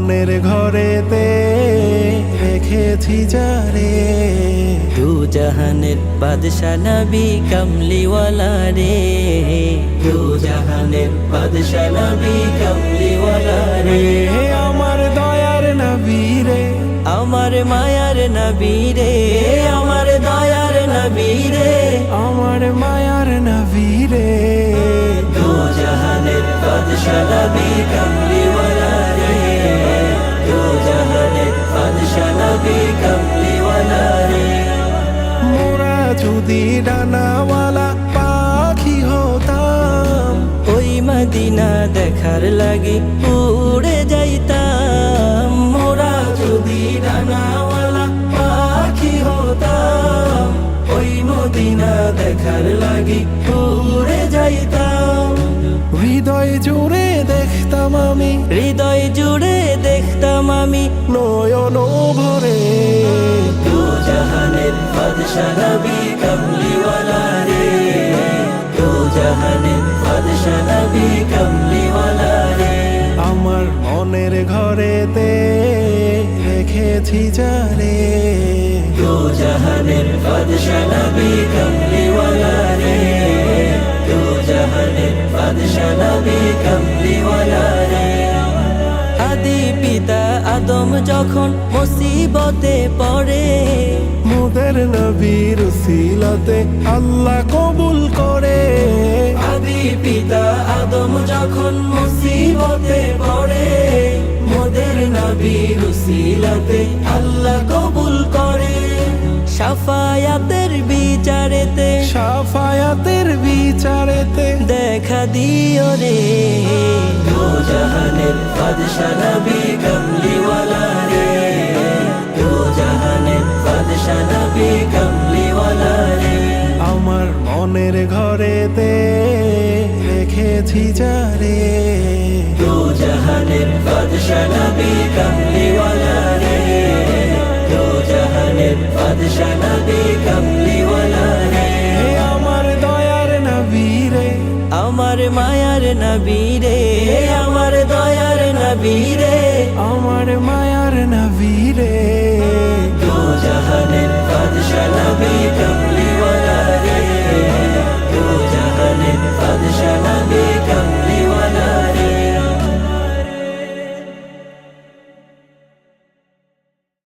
মনের ঘরেতে রেখেছি যারে, দু জাহানের বাদশা নবী কামলিওয়ালা রে, দু জাহানের বাদশা নবী কামলিওয়ালা রে। আমার দয়ার নবী রে, আমার মায়ার নবী রে, আমার দয়ার নবী রে, আমার মায়ার নবী রে। দু জাহানের বাদশা নবী কামলিওয়ালা রে, দু জাহানের বাদশা নবী কামলিওয়ালা রে। মোরা যদি ডানাওয়ালা পাখি হতাম, ওই মদিনা দেখার লাগি উড়ে যাইতাম। মোরা যদি ডানাওয়ালা পাখি হতাম, ওই মদিনা দেখার লাগি উড়ে যাইতাম। হৃদয় জুড়ে দেখতাম আমি, হৃদয় জুড়ে দেখতাম আমি নয়ন ভরে। দু জাহানের বাদশা নবী কামলিওয়ালা রে, দু জাহানের বাদশা নবী কামলিওয়ালা রে। আমার মনের ঘরেতে রেখেছি যারে, দু জাহানের বাদশা নবী কামলিওয়ালা রে, দু জাহানের বাদশা নবী কামলিওয়ালা রে। আদি পিতা আদম যখন মুসিবতে পড়ে, মোদের নবীর উসিলাতে আল্লাহ কবুল করে। আদি পিতা আদম যখন মুসিবতে পড়ে, মোদের নবীর উসিলাতে আল্লাহ কবুল করে। শাফায়াতের বিচারেতে, শাফায়াতের বিচারেতে দেখা দিও রে, দু জাহানের বাদশা নবী কামলিওয়ালা রে, দু জাহানের বাদশা নবী কামলিওয়ালা রে। আমার মনের ঘরেতে রেখেছি যারে, দু জাহানের বাদশা নবী কামলিওয়ালা রে, দু জাহানের বাদশা নবী কামলিওয়ালা রে। আমার দয়ার নবী রে, আমার মায়ার নবী রে, আমার দয়ার নবী রে, আমার মায়ার নবী রে। দু জাহানের বাদশা নবী কামলি